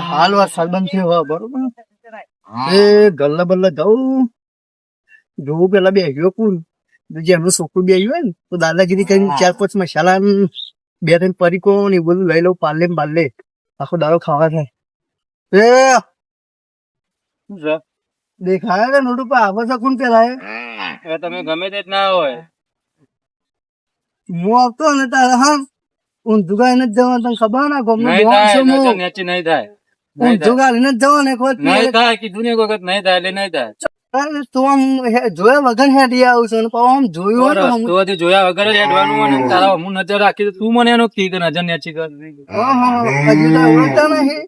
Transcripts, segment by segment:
હાલ વરસાદ બંધ થયો બરોબર એ ગલ્લા બલ્લા જવું જોવું પેલા બેસ્યો કોણ જે એમનું છોકરું બેસ્યું હોય ને તો દાદાગીરી કરીને 4-5 મસાલા 2-3 પરીકો ને એ બધું લઈ લઉં પાલે ને બાલે આખો દાડો ખાવા થાય દેખાય ને નોટું પર આવે છે કોણ પેલા તમે ગમે તે જ ના હોય હું આવતો ને તારે હા ઊંધું ગાઈને જ જવાનું તને ખબર ના ગમે નહીં થાય ઊંધું ગાઈને જ જવાનું એક વખત નહીં થાય કીધું ને એક વખત નહીં થાય એટલે નહીં થાય તું આમ જોયા વગર હેડી આવું છે આમ જોયું હોય ને તું જોયા વગર જ હેડવાનું હોય ને તારા હું નજર રાખી તો તું મને એનો કી નજર નેચી કર હજુ તો ઓળખતા નહીં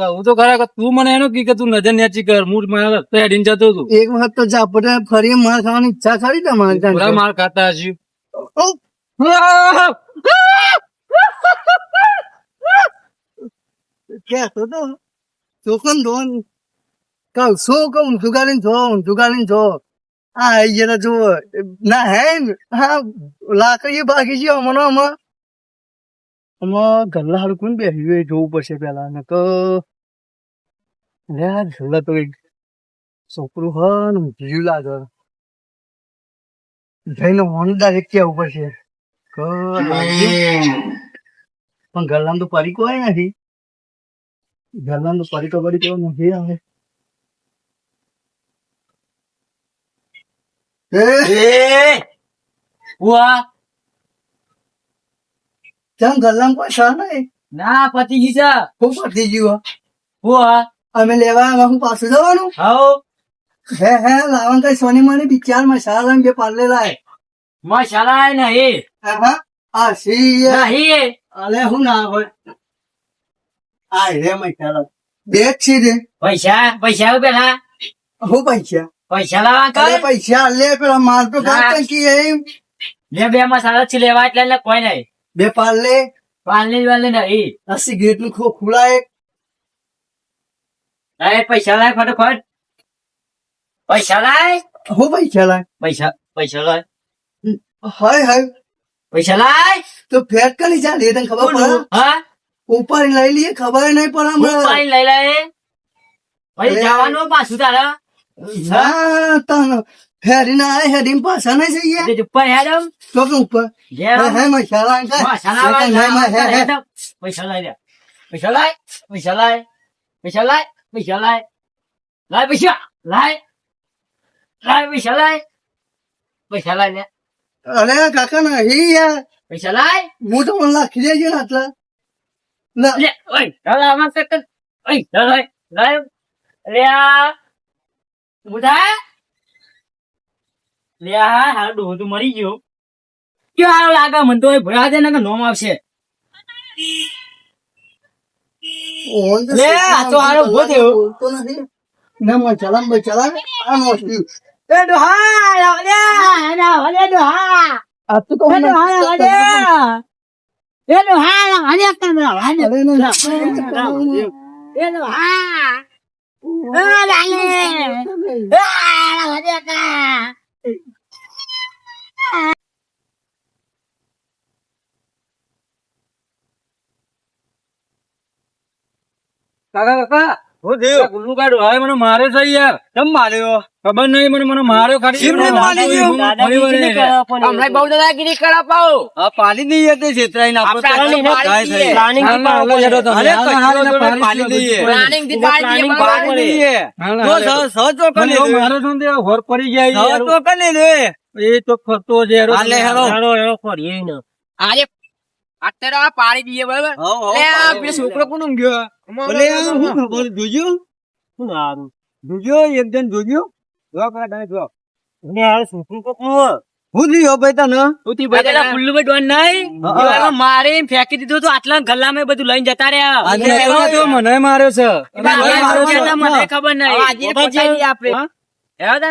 હું તો ખરા તું મને એનો કી કે તું નજર નેચી કર હું મારા રસ્તે હેડીને જતો હતું એક વખત તો જાપડે ફરી માર ખાવાની ઈચ્છા ખરી તમારે માર ખાતા હશે કેતો તો ચોખન ધોન કહું શું કહું ઊંધું જો આ આઈ ગયા જો ના હે હા લાકડી બાકી છે આમાં ગલ્લા હારું કોણ બેસી જોવું પડશે પેલા ને તો ગલ્લા તો છોકરું હ ને જીવ લાગે જઈને હોન ડાયરેક્ટ કેવું પડશે પણ ગલ્લામાં તો પરીકો હોય નથી ગલ્લામાં તો પરીકો નથી આવે ચમ ગલ્લામાં કોઈ સહ નહીં ના પતિજી છે હું પતી ગયું હું અમે લેવા હું પાછું જવાનું હે લાવવાનું કઈ સોની મને બિચાર મસાલા બે પાર્લે લાય મસાલા નહીં હા સી નહીં અલે હું ના હોય આ રે મસાલા બે છે રે પૈસા પેલા હું પૈસા લાવવા અરે પૈસા લે પેલા માર તો કાઢ કી એમ લે બે મસાલા છે લેવા એટલે કોઈ નહીં બે પાર્લે વાલે નહીં આ સિગરેટ નું ખુલાય પૈસા લાય ફટાફટ પૈસા લાય હું પૈસા લાય પૈસા લાય હાય પૈસા લાય તો ફેટ કરી ચાલે તને ખબર પડે હા ઉપર લઈ લઈએ ખબર નહીં પડે હમણાં લઈ લાય પછી જવાનું પાછું તારા હા તને હેરી ના હેરી પાછા નહીં જઈએ ઉપર હેડમ તો કે ઉપર હે મસાલા પૈસા લાય પૈસા લાય પૈસા લાય પૈસા લાય પૈસા લાય લાય પૈસા લાય લાય પૈસા લાય પૈસા લાય અરે કાકા નહીં યાર પૈસા લાય હું તો મને લાખી દેજો ને આટલા લે ઓય ચાલા આમાં કે ઓય ચાલ લાય લે આ બુધા લે આ હાલ ડોહ તો મરી ગયો ક્યાં હાલ લાગે મને તો ભરા દે ને કે નોમ આવશે લે આ તો હારો ઉભો થયો તો નથી ના મસાલા આ નો એ ડોહા લે ના ભલે ડોહા આ તો એ ડોહા લે એ ડોહા આને કામરા વાને એ ડોહા કાકા હું થયું ગુલ્લુ કાઢો હવે મને મારે છે યાર કેમ માર્યો ખબર નહીં મને માર્યો ખાલી હમણાં બહુ દાદાગીરી કરા પાઓ હા પાલી દઈએ તે છેતરાઈને પાલી દઈએ હોર પડી ગયા તો કને રે એ તો ખતો જે આજે અત્યારે પાડી દઈએ બરાબર છોકરો કોણ ગયો જોજો એક જણ જોજો મારે ફેંકી દીધું તો આટલા ગલ્લામાં બધું લઈને જતા રહ્યા મને માર્યો છે મને ખબર નહીં આપડે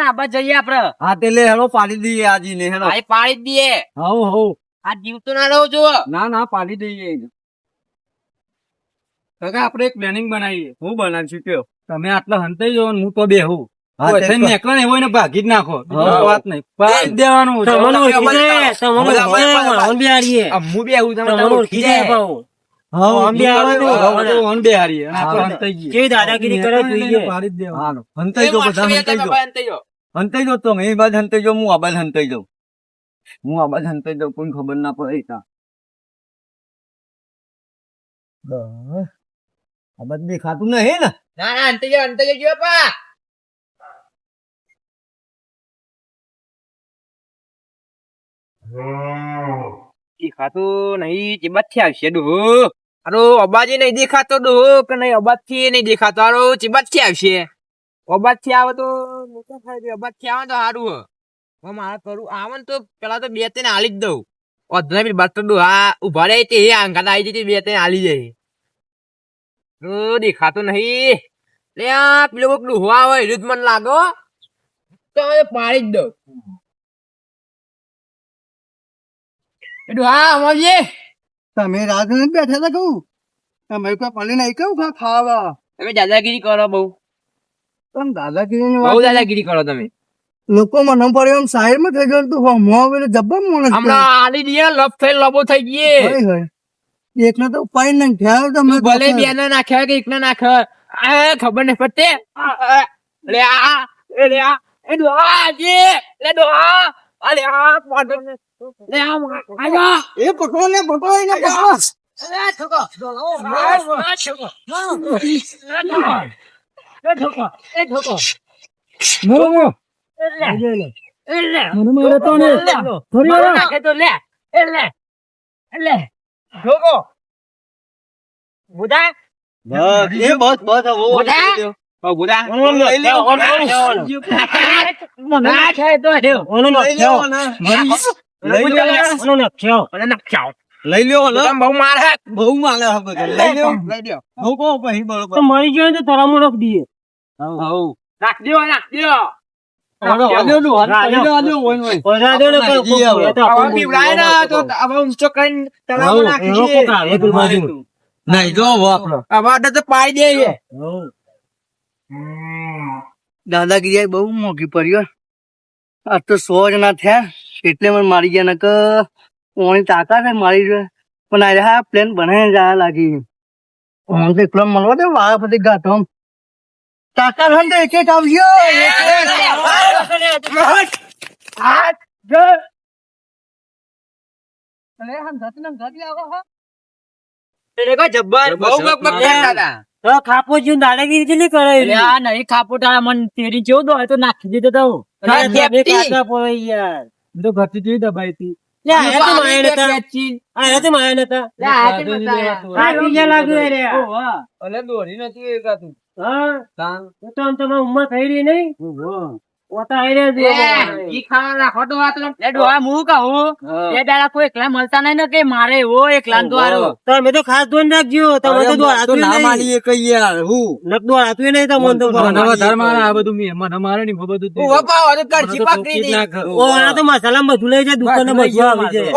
આબા જઈએ આપડે હા તે લે હેલો પાડી દઈએ આજી ને હેલો પાડી દઈએ હવ આ જીવતો ના રહો જો ના પાડી દઈએ કાકા આપણે એક પ્લાનિંગ બનાવીએ હું બનાવીશું કયો તમે આટલા હંતાઈ જાવ હું તો બેહું એકલા ને હોય ભાગી જ નાખો વાત નહીં દેવાનું ઓન બે હારી ઓન બે હારી અને આપણે હંતાઈ ગઈ કેવી દાદાગીરી કરે જોઈએ પાડી જ દેવા હાલો હંતાઈ જો બધા હંતાઈ જો તો એ બાદ હંતાઈ જો હું આ બાદ હંતાઈ જાઉં કોઈ ખબર ના પડે તા આ બાદ દેખાતું નહીં ને ના અંતે જો પા દેખાતું નહીં ચિબત થી આવશે ડોહો અરે અબાજી નહીં દેખાતો ડોહો કે નહીં અબાજ થી નહીં દેખાતો અરે ચિબત થી આવશે અબાજ થી આવે તો મોટા થાય અબાજ થી આવે તો સારું હો મારે કરું આવે ને તો પેલા તો બે ત્રણ હાલી જ દઉં અધના બી બાર તો હા ઉભા રહે તે આંગા આવી જતી બે ત્રણ હાલી જાય દેખાતો નહીં લે આ પેલો કોક ડોહો આવે એટલું જ મને લાગો તો પાડી જ દઉં હા અમારી તમે રાત બેઠા હતા કહું તમે કોઈ પાણી નહીં કહું ખાવા તમે દાદાગીરી કરો બહુ તમે દાદાગીરી બહુ દાદાગીરી કરો તમે લોકો મને પડ્યો એમ સાહેબ માં થઈ ગયું તું મો જબ્બર મોણસ હમણાં આલી દીએ લપ થઈ લબો થઈ ગયે એકને તો ઉપાય નહીં થયા તમે ભલે બે ને નાખ્યા કે એક ને નાખ ખબર નહીં પડતી લે આ એ ડોહા લે ડોહા અરે આ લે આ એ પકડો ને પકડો એને પકડો લઈ લ્યો બહુ મારે બહુ માલે લઈ લ્યો પછી બરોબર મરી ગયો તો તરામો રખ દઈએ રાખ દો દાદાગીરી બહુ મોંઘી પડી આ તો 100 જણા થયા એટલે મને મારી ગયા નક ઓની તાકાત મારી જોયે પણ આ પ્લેન બનાવીને જવા લાગી ઓન તો એકલો મળવા દે વાળા પછી ગાંઠો તાકાત હોય તો એક આવજો ખાપો જો દાદાગીરી કેટલી કરે નહીં ખાપો તારા મન તેરી જેવું દો તો નાખી દીધો તો યાર તો ઘરથી જેવી દબાઈ હતી ઉમર થઈ રહી નઈ કોઈ એકલા મળતા નહીં ને કે મારે એવો એકલા તમે તો ખાસ ધોન રાખજો તમે તો ના માનીએ કઈ યાર હું નક દોડાતું નહીં તમને તો વધારે મારે આ બધું મને મારે નહીં બધું તો મસાલા બધું લઈ જાય દુકાને બધું આવી જાય